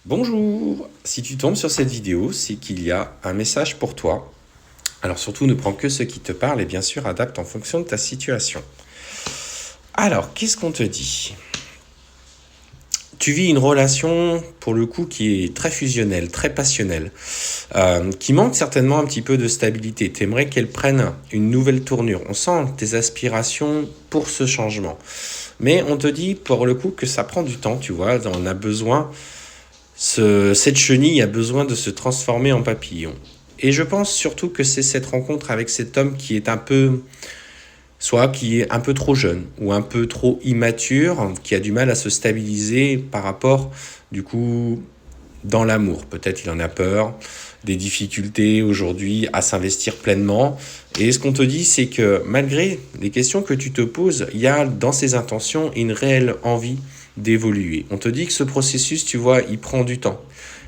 Bonjour! Si tu tombes sur cette vidéo, c'est qu'il y a un message pour toi. Alors surtout, ne prends que ce qui te parle et bien sûr, adapte en fonction de ta situation. Alors, qu'est-ce qu'on te dit? Tu vis une relation, pour le coup, qui est très fusionnelle, très passionnelle, qui manque certainement un petit peu de stabilité. Tu aimerais qu'elle prenne une nouvelle tournure. On sent tes aspirations pour ce changement. Mais on te dit, pour le coup, que ça prend du temps, tu vois. On a besoin cette chenille a besoin de se transformer en papillon. Et je pense surtout que c'est cette rencontre avec cet homme qui est soit qui est un peu trop jeune ou un peu trop immature, qui a du mal à se stabiliser par rapport, du coup, dans l'amour. Peut-être il en a peur, des difficultés aujourd'hui à s'investir pleinement. Et ce qu'on te dit, c'est que malgré les questions que tu te poses, il y a dans ses intentions une réelle envie d'évoluer. On te dit que ce processus, tu vois, il prend du temps.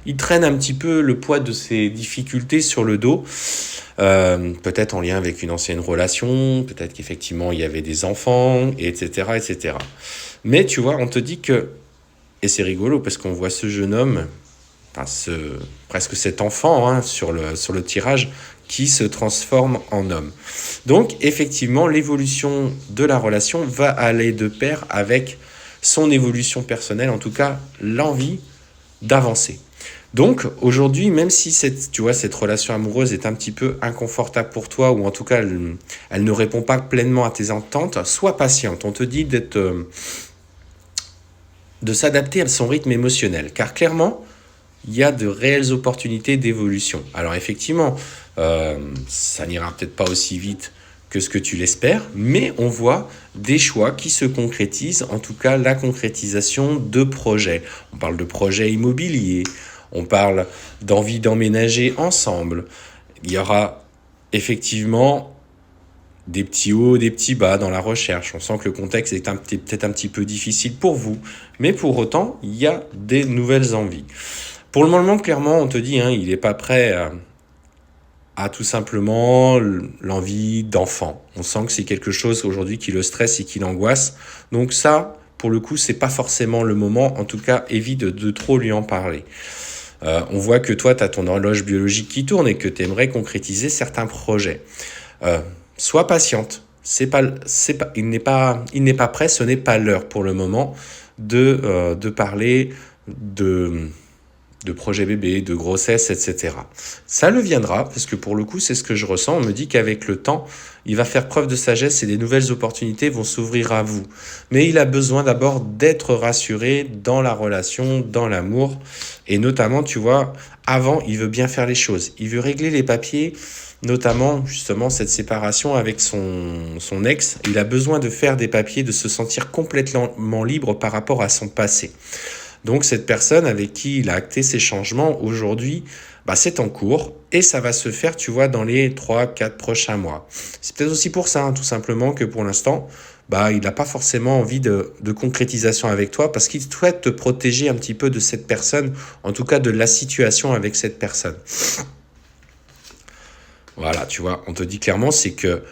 Il traîne un petit peu le poids de ses difficultés sur le dos, peut-être en lien avec une ancienne relation, peut-être qu'effectivement il y avait des enfants, etc., etc. Mais tu vois, on te dit que, et c'est rigolo parce qu'on voit ce jeune homme, presque cet enfant sur le tirage, qui se transforme en homme. Donc effectivement, l'évolution de la relation va aller de pair avec son évolution personnelle, en tout cas l'envie d'avancer. Donc aujourd'hui, même si cette relation amoureuse est un petit peu inconfortable pour toi, ou en tout cas elle ne répond pas pleinement à tes attentes, sois patiente. On te dit de s'adapter à son rythme émotionnel, car clairement, il y a de réelles opportunités d'évolution. Alors effectivement, ça n'ira peut-être pas aussi vite que ce que tu l'espères, mais on voit des choix qui se concrétisent, en tout cas la concrétisation de projets. On parle de projets immobiliers, on parle d'envie d'emménager ensemble. Il y aura effectivement des petits hauts, des petits bas dans la recherche. On sent que le contexte est peut-être un petit peu difficile pour vous, mais pour autant, il y a des nouvelles envies. Pour le moment, clairement, on te dit, il n'est pas prêt à tout simplement l'envie d'enfant. On sent que c'est quelque chose aujourd'hui qui le stresse et qui l'angoisse. Donc ça, pour le coup, c'est pas forcément le moment. En tout cas, évite de trop lui en parler. On voit que toi, tu as ton horloge biologique qui tourne et que tu aimerais concrétiser certains projets. Sois patiente. Il n'est pas prêt, ce n'est pas l'heure pour le moment de parler de projet bébé, de grossesse, etc. Ça le viendra, parce que pour le coup, c'est ce que je ressens. On me dit qu'avec le temps, il va faire preuve de sagesse et des nouvelles opportunités vont s'ouvrir à vous. Mais il a besoin d'abord d'être rassuré dans la relation, dans l'amour. Et notamment, tu vois, avant, il veut bien faire les choses. Il veut régler les papiers, notamment, justement, cette séparation avec son ex. Il a besoin de faire des papiers, de se sentir complètement libre par rapport à son passé. Donc cette personne avec qui il a acté ces changements aujourd'hui, c'est en cours et ça va se faire, tu vois, dans les 3-4 prochains mois. C'est peut-être aussi pour ça, tout simplement, que pour l'instant, il n'a pas forcément envie de concrétisation avec toi parce qu'il souhaite te protéger un petit peu de cette personne, en tout cas de la situation avec cette personne. Voilà, tu vois, on te dit clairement, c'est que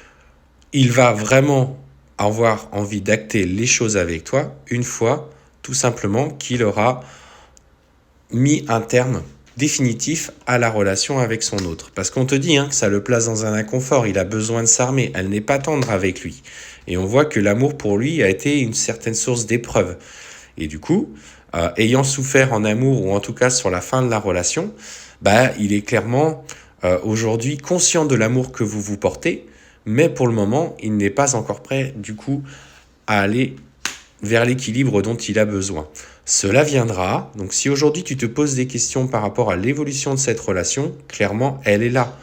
il va vraiment avoir envie d'acter les choses avec toi une fois tout simplement qu'il aura mis un terme définitif à la relation avec son autre. Parce qu'on te dit que ça le place dans un inconfort, il a besoin de s'armer, elle n'est pas tendre avec lui. Et on voit que l'amour pour lui a été une certaine source d'épreuve. Et du coup, ayant souffert en amour, ou en tout cas sur la fin de la relation, il est clairement aujourd'hui conscient de l'amour que vous vous portez, mais pour le moment, il n'est pas encore prêt du coup à aller vers l'équilibre dont il a besoin. Cela viendra. Donc si aujourd'hui tu te poses des questions par rapport à l'évolution de cette relation, clairement, elle est là.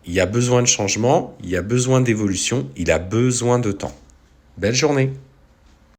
Il y a besoin de changement, il y a besoin d'évolution, il a besoin de temps. Belle journée!